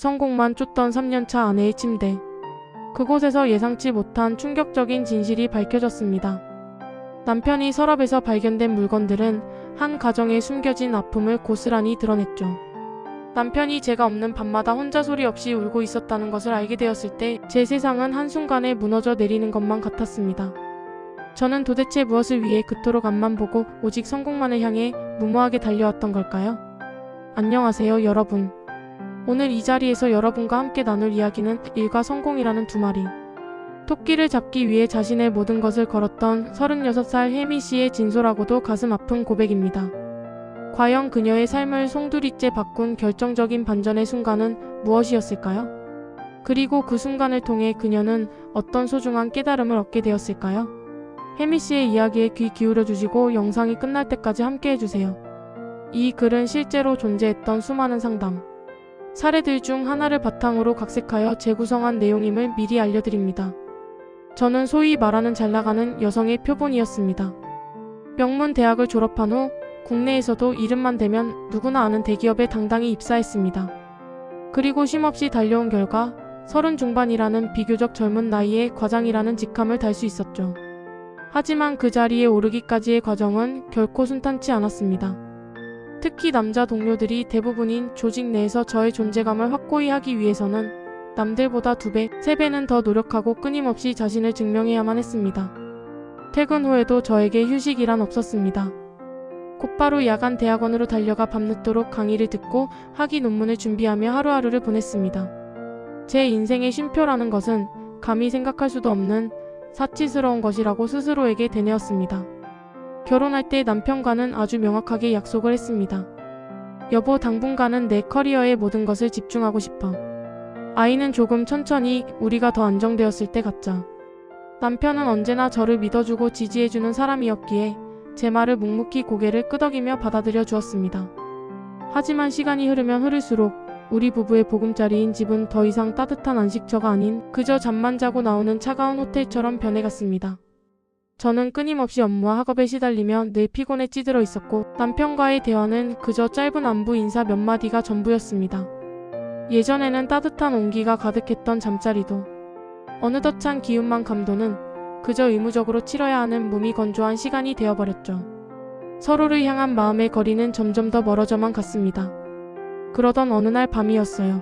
성공만 쫓던 3년차 아내의 침대. 그곳에서 예상치 못한 충격적인 진실이 밝혀졌습니다. 남편이 서랍에서 발견된 물건들은 한 가정의 숨겨진 아픔을 고스란히 드러냈죠. 남편이 제가 없는 밤마다 혼자 소리 없이 울고 있었다는 것을 알게 되었을 때 제 세상은 한순간에 무너져 내리는 것만 같았습니다. 저는 도대체 무엇을 위해 그토록 앞만 보고 오직 성공만을 향해 무모하게 달려왔던 걸까요? 안녕하세요, 여러분. 오늘 이 자리에서 여러분과 함께 나눌 이야기는 일과 성공이라는 두 마리. 토끼를 잡기 위해 자신의 모든 것을 걸었던 36살 혜미 씨의 진솔하고도 가슴 아픈 고백입니다. 과연 그녀의 삶을 송두리째 바꾼 결정적인 반전의 순간은 무엇이었을까요? 그리고 그 순간을 통해 그녀는 어떤 소중한 깨달음을 얻게 되었을까요? 혜미 씨의 이야기에 귀 기울여 주시고 영상이 끝날 때까지 함께 해주세요. 이 글은 실제로 존재했던 수많은 상담, 사례들 중 하나를 바탕으로 각색하여 재구성한 내용임을 미리 알려드립니다. 저는 소위 말하는 잘나가는 여성의 표본이었습니다. 명문 대학을 졸업한 후 국내에서도 이름만 대면 누구나 아는 대기업에 당당히 입사했습니다. 그리고 쉼없이 달려온 결과 30 중반이라는 비교적 젊은 나이에 과장이라는 직함을 달 수 있었죠. 하지만 그 자리에 오르기까지의 과정은 결코 순탄치 않았습니다. 특히 남자 동료들이 대부분인 조직 내에서 저의 존재감을 확고히 하기 위해서는 남들보다 2배, 3배는 더 노력하고 끊임없이 자신을 증명해야만 했습니다. 퇴근 후에도 저에게 휴식이란 없었습니다. 곧바로 야간 대학원으로 달려가 밤늦도록 강의를 듣고 학위 논문을 준비하며 하루하루를 보냈습니다. 제 인생의 쉼표라는 것은 감히 생각할 수도 없는 사치스러운 것이라고 스스로에게 되뇌었습니다. 결혼할 때 남편과는 아주 명확하게 약속을 했습니다. 여보, 당분간은 내 커리어에 모든 것을 집중하고 싶어. 아이는 조금 천천히, 우리가 더 안정되었을 때 갖자. 남편은 언제나 저를 믿어주고 지지해주는 사람이었기에 제 말을 묵묵히 고개를 끄덕이며 받아들여 주었습니다. 하지만 시간이 흐르면 흐를수록 우리 부부의 보금자리인 집은 더 이상 따뜻한 안식처가 아닌 그저 잠만 자고 나오는 차가운 호텔처럼 변해갔습니다. 저는 끊임없이 업무와 학업에 시달리며 늘 피곤에 찌들어 있었고 남편과의 대화는 그저 짧은 안부 인사 몇 마디가 전부였습니다. 예전에는 따뜻한 온기가 가득했던 잠자리도 어느덧 찬 기운만 감도는 그저 의무적으로 치러야 하는 몸이 건조한 시간이 되어버렸죠. 서로를 향한 마음의 거리는 점점 더 멀어져만 갔습니다. 그러던 어느 날 밤이었어요.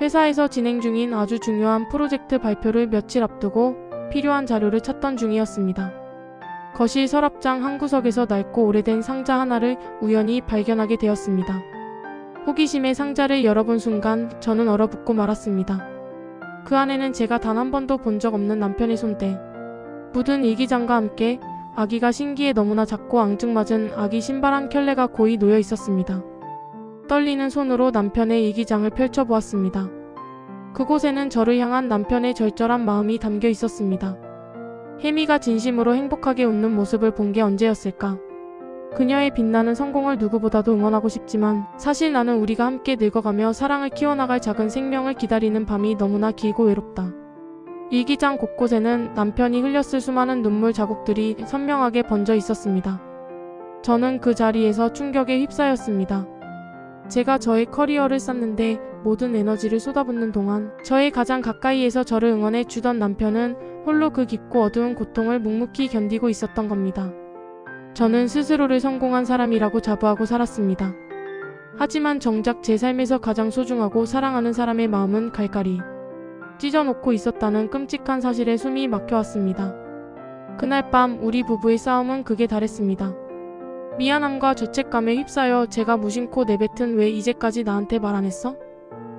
회사에서 진행 중인 아주 중요한 프로젝트 발표를 며칠 앞두고 필요한 자료를 찾던 중이었습니다. 거실 서랍장 한 구석에서 낡고 오래된 상자 하나를 우연히 발견하게 되었습니다. 호기심에 상자를 열어본 순간 저는 얼어붙고 말았습니다. 그 안에는 제가 단 한 번도 본 적 없는 남편의 손때, 묻은 일기장과 함께 아기가 신기해 너무나 작고 앙증맞은 아기 신발 한 켤레가 고이 놓여 있었습니다. 떨리는 손으로 남편의 일기장을 펼쳐보았습니다. 그곳에는 저를 향한 남편의 절절한 마음이 담겨 있었습니다. 혜미가 진심으로 행복하게 웃는 모습을 본 게 언제였을까? 그녀의 빛나는 성공을 누구보다도 응원하고 싶지만 사실 나는 우리가 함께 늙어가며 사랑을 키워나갈 작은 생명을 기다리는 밤이 너무나 길고 외롭다. 일기장 곳곳에는 남편이 흘렸을 수많은 눈물 자국들이 선명하게 번져 있었습니다. 저는 그 자리에서 충격에 휩싸였습니다. 제가 저의 커리어를 쌓는데 모든 에너지를 쏟아붓는 동안 저의 가장 가까이에서 저를 응원해 주던 남편은 홀로 그 깊고 어두운 고통을 묵묵히 견디고 있었던 겁니다. 저는 스스로를 성공한 사람이라고 자부하고 살았습니다. 하지만 정작 제 삶에서 가장 소중하고 사랑하는 사람의 마음은 갈갈이 찢어놓고 있었다는 끔찍한 사실에 숨이 막혀왔습니다. 그날 밤 우리 부부의 싸움은 극에 달했습니다. 미안함과 죄책감에 휩싸여 제가 무심코 내뱉은 "왜 이제까지 나한테 말 안 했어?"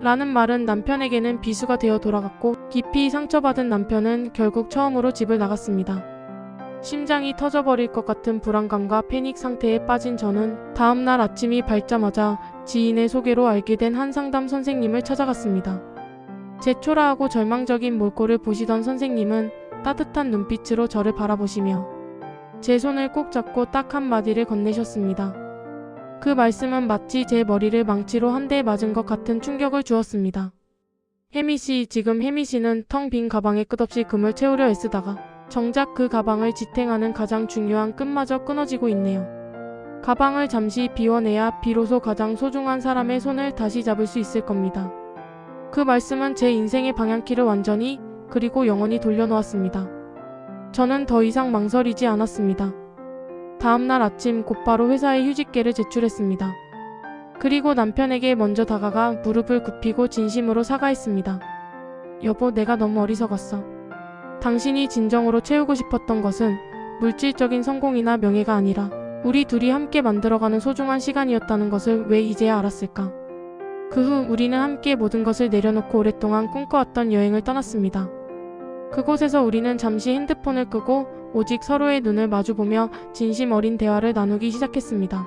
라는 말은 남편에게는 비수가 되어 돌아갔고 깊이 상처받은 남편은 결국 처음으로 집을 나갔습니다. 심장이 터져버릴 것 같은 불안감과 패닉 상태에 빠진 저는 다음날 아침이 밝자마자 지인의 소개로 알게 된 한 상담 선생님을 찾아갔습니다. 제 초라하고 절망적인 몰골을 보시던 선생님은 따뜻한 눈빛으로 저를 바라보시며 제 손을 꼭 잡고 딱 한마디를 건네셨습니다. 그 말씀은 마치 제 머리를 망치로 한 대 맞은 것 같은 충격을 주었습니다. 혜미씨, 지금 혜미씨는 텅 빈 가방에 끝없이 금을 채우려 애쓰다가 정작 그 가방을 지탱하는 가장 중요한 끈마저 끊어지고 있네요. 가방을 잠시 비워내야 비로소 가장 소중한 사람의 손을 다시 잡을 수 있을 겁니다. 그 말씀은 제 인생의 방향키를 완전히 그리고 영원히 돌려놓았습니다. 저는 더 이상 망설이지 않았습니다. 다음날 아침 곧바로 회사에 휴직계를 제출했습니다. 그리고 남편에게 먼저 다가가 무릎을 굽히고 진심으로 사과했습니다. 여보, 내가 너무 어리석었어. 당신이 진정으로 채우고 싶었던 것은 물질적인 성공이나 명예가 아니라 우리 둘이 함께 만들어가는 소중한 시간이었다는 것을 왜 이제야 알았을까? 그 후 우리는 함께 모든 것을 내려놓고 오랫동안 꿈꿔왔던 여행을 떠났습니다. 그곳에서 우리는 잠시 핸드폰을 끄고 오직 서로의 눈을 마주보며 진심 어린 대화를 나누기 시작했습니다.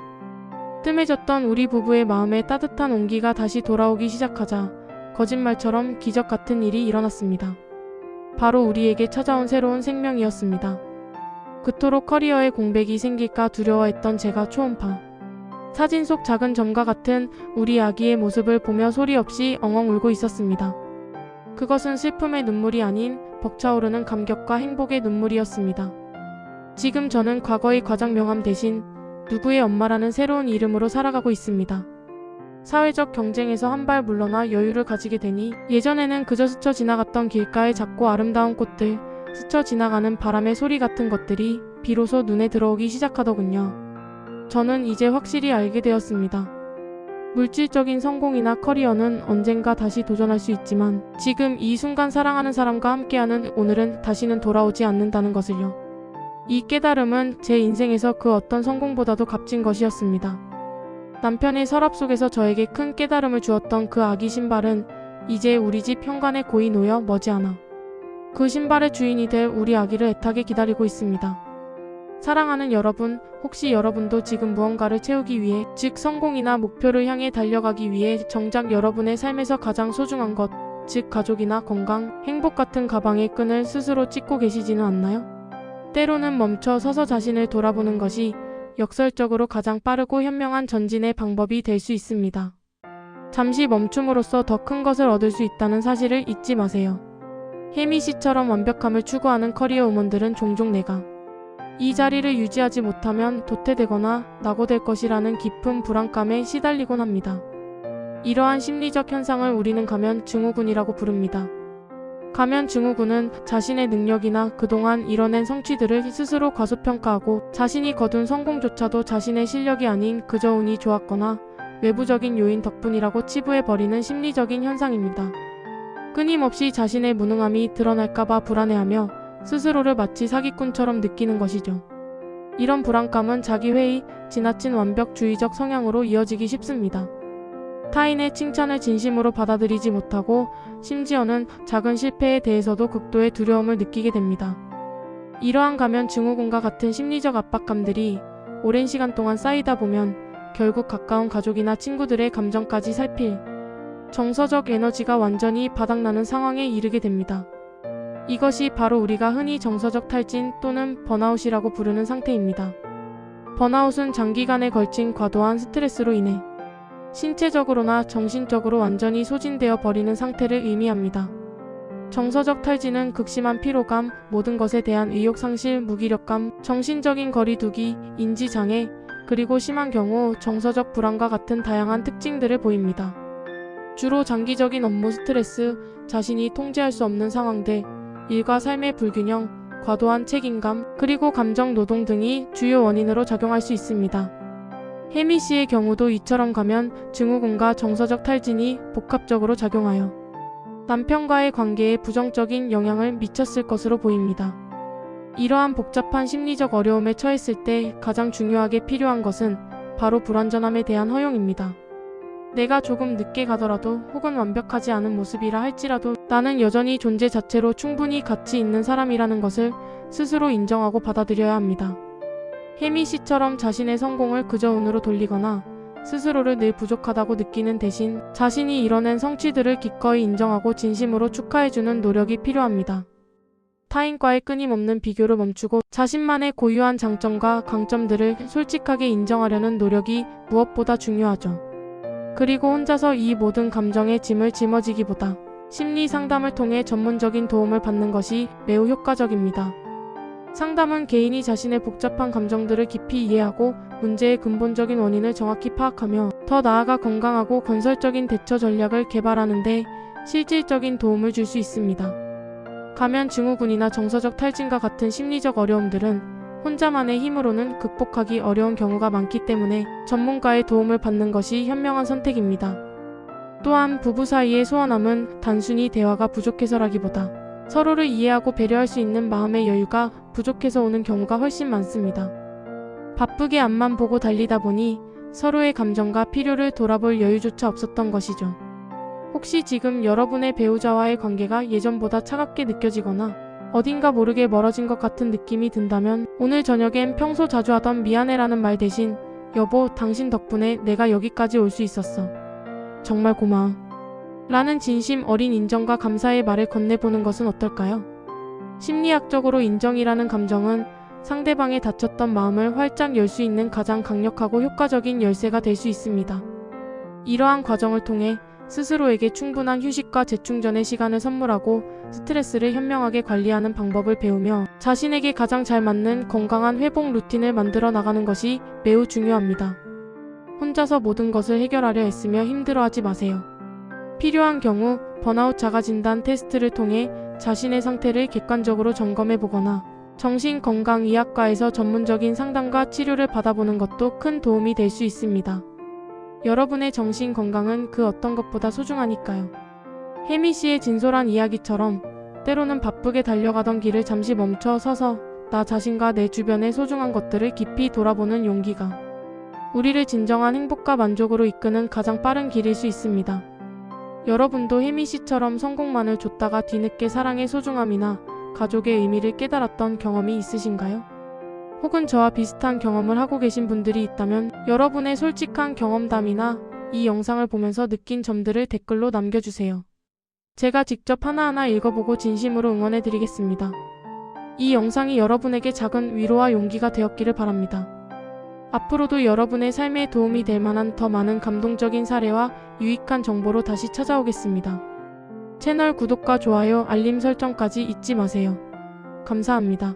뜸해졌던 우리 부부의 마음에 따뜻한 온기가 다시 돌아오기 시작하자 거짓말처럼 기적 같은 일이 일어났습니다. 바로 우리에게 찾아온 새로운 생명이었습니다. 그토록 커리어에 공백이 생길까 두려워했던 제가 초음파 사진 속 작은 점과 같은 우리 아기의 모습을 보며 소리 없이 엉엉 울고 있었습니다. 그것은 슬픔의 눈물이 아닌 벅차오르는 감격과 행복의 눈물이었습니다. 지금 저는 과거의 과장 명함 대신 누구의 엄마라는 새로운 이름으로 살아가고 있습니다. 사회적 경쟁에서 한 발 물러나 여유를 가지게 되니 예전에는 그저 스쳐 지나갔던 길가의 작고 아름다운 꽃들, 스쳐 지나가는 바람의 소리 같은 것들이 비로소 눈에 들어오기 시작하더군요. 저는 이제 확실히 알게 되었습니다. 물질적인 성공이나 커리어는 언젠가 다시 도전할 수 있지만 지금 이 순간 사랑하는 사람과 함께하는 오늘은 다시는 돌아오지 않는다는 것을요. 이 깨달음은 제 인생에서 그 어떤 성공보다도 값진 것이었습니다. 남편의 서랍 속에서 저에게 큰 깨달음을 주었던 그 아기 신발은 이제 우리 집 현관에 고이 놓여 머지않아 그 신발의 주인이 될 우리 아기를 애타게 기다리고 있습니다. 사랑하는 여러분, 혹시 여러분도 지금 무언가를 채우기 위해, 즉 성공이나 목표를 향해 달려가기 위해 정작 여러분의 삶에서 가장 소중한 것, 즉 가족이나 건강, 행복 같은 가방의 끈을 스스로 찢고 계시지는 않나요? 때로는 멈춰 서서 자신을 돌아보는 것이 역설적으로 가장 빠르고 현명한 전진의 방법이 될 수 있습니다. 잠시 멈춤으로써 더 큰 것을 얻을 수 있다는 사실을 잊지 마세요. 혜미 씨처럼 완벽함을 추구하는 커리어 우먼들은 종종 내가 이 자리를 유지하지 못하면 도태되거나 낙오될 것이라는 깊은 불안감에 시달리곤 합니다. 이러한 심리적 현상을 우리는 가면 증후군이라고 부릅니다. 가면 증후군은 자신의 능력이나 그동안 이뤄낸 성취들을 스스로 과소평가하고 자신이 거둔 성공조차도 자신의 실력이 아닌 그저 운이 좋았거나 외부적인 요인 덕분이라고 치부해버리는 심리적인 현상입니다. 끊임없이 자신의 무능함이 드러날까봐 불안해하며 스스로를 마치 사기꾼처럼 느끼는 것이죠. 이런 불안감은 자기회의, 지나친 완벽주의적 성향으로 이어지기 쉽습니다. 타인의 칭찬을 진심으로 받아들이지 못하고 심지어는 작은 실패에 대해서도 극도의 두려움을 느끼게 됩니다. 이러한 가면 증후군과 같은 심리적 압박감들이 오랜 시간 동안 쌓이다 보면 결국 가까운 가족이나 친구들의 감정까지 살필 정서적 에너지가 완전히 바닥나는 상황에 이르게 됩니다. 이것이 바로 우리가 흔히 정서적 탈진 또는 번아웃이라고 부르는 상태입니다. 번아웃은 장기간에 걸친 과도한 스트레스로 인해 신체적으로나 정신적으로 완전히 소진되어 버리는 상태를 의미합니다. 정서적 탈진은 극심한 피로감, 모든 것에 대한 의욕 상실, 무기력감, 정신적인 거리두기, 인지장애, 그리고 심한 경우 정서적 불안과 같은 다양한 특징들을 보입니다. 주로 장기적인 업무 스트레스, 자신이 통제할 수 없는 상황들, 일과 삶의 불균형, 과도한 책임감, 그리고 감정 노동 등이 주요 원인으로 작용할 수 있습니다. 혜미 씨의 경우도 이처럼 가면 증후군과 정서적 탈진이 복합적으로 작용하여 남편과의 관계에 부정적인 영향을 미쳤을 것으로 보입니다. 이러한 복잡한 심리적 어려움에 처했을 때 가장 중요하게 필요한 것은 바로 불완전함에 대한 허용입니다. 내가 조금 늦게 가더라도 혹은 완벽하지 않은 모습이라 할지라도 나는 여전히 존재 자체로 충분히 가치 있는 사람이라는 것을 스스로 인정하고 받아들여야 합니다. 혜미 씨처럼 자신의 성공을 그저 운으로 돌리거나 스스로를 늘 부족하다고 느끼는 대신 자신이 이뤄낸 성취들을 기꺼이 인정하고 진심으로 축하해주는 노력이 필요합니다. 타인과의 끊임없는 비교를 멈추고 자신만의 고유한 장점과 강점들을 솔직하게 인정하려는 노력이 무엇보다 중요하죠. 그리고 혼자서 이 모든 감정의 짐을 짊어지기보다 심리 상담을 통해 전문적인 도움을 받는 것이 매우 효과적입니다. 상담은 개인이 자신의 복잡한 감정들을 깊이 이해하고 문제의 근본적인 원인을 정확히 파악하며 더 나아가 건강하고 건설적인 대처 전략을 개발하는 데 실질적인 도움을 줄 수 있습니다. 가면 증후군이나 정서적 탈진과 같은 심리적 어려움들은 혼자만의 힘으로는 극복하기 어려운 경우가 많기 때문에 전문가의 도움을 받는 것이 현명한 선택입니다. 또한 부부 사이의 소원함은 단순히 대화가 부족해서라기보다 서로를 이해하고 배려할 수 있는 마음의 여유가 부족해서 오는 경우가 훨씬 많습니다. 바쁘게 앞만 보고 달리다 보니 서로의 감정과 필요를 돌아볼 여유조차 없었던 것이죠. 혹시 지금 여러분의 배우자와의 관계가 예전보다 차갑게 느껴지거나 어딘가 모르게 멀어진 것 같은 느낌이 든다면 오늘 저녁엔 평소 자주 하던 미안해라는 말 대신 여보, 당신 덕분에 내가 여기까지 올 수 있었어. 정말 고마워. 라는 진심 어린 인정과 감사의 말을 건네보는 것은 어떨까요? 심리학적으로 인정이라는 감정은 상대방의 닫혔던 마음을 활짝 열 수 있는 가장 강력하고 효과적인 열쇠가 될 수 있습니다. 이러한 과정을 통해 스스로에게 충분한 휴식과 재충전의 시간을 선물하고 스트레스를 현명하게 관리하는 방법을 배우며 자신에게 가장 잘 맞는 건강한 회복 루틴을 만들어 나가는 것이 매우 중요합니다. 혼자서 모든 것을 해결하려 애쓰며 힘들어하지 마세요. 필요한 경우 번아웃 자가진단 테스트를 통해 자신의 상태를 객관적으로 점검해 보거나 정신건강의학과에서 전문적인 상담과 치료를 받아보는 것도 큰 도움이 될 수 있습니다. 여러분의 정신 건강은 그 어떤 것보다 소중하니까요. 혜미 씨의 진솔한 이야기처럼 때로는 바쁘게 달려가던 길을 잠시 멈춰 서서 나 자신과 내 주변의 소중한 것들을 깊이 돌아보는 용기가 우리를 진정한 행복과 만족으로 이끄는 가장 빠른 길일 수 있습니다. 여러분도 혜미 씨처럼 성공만을 좇다가 뒤늦게 사랑의 소중함이나 가족의 의미를 깨달았던 경험이 있으신가요? 혹은 저와 비슷한 경험을 하고 계신 분들이 있다면 여러분의 솔직한 경험담이나 이 영상을 보면서 느낀 점들을 댓글로 남겨주세요. 제가 직접 하나하나 읽어보고 진심으로 응원해드리겠습니다. 이 영상이 여러분에게 작은 위로와 용기가 되었기를 바랍니다. 앞으로도 여러분의 삶에 도움이 될 만한 더 많은 감동적인 사례와 유익한 정보로 다시 찾아오겠습니다. 채널 구독과 좋아요, 알림 설정까지 잊지 마세요. 감사합니다.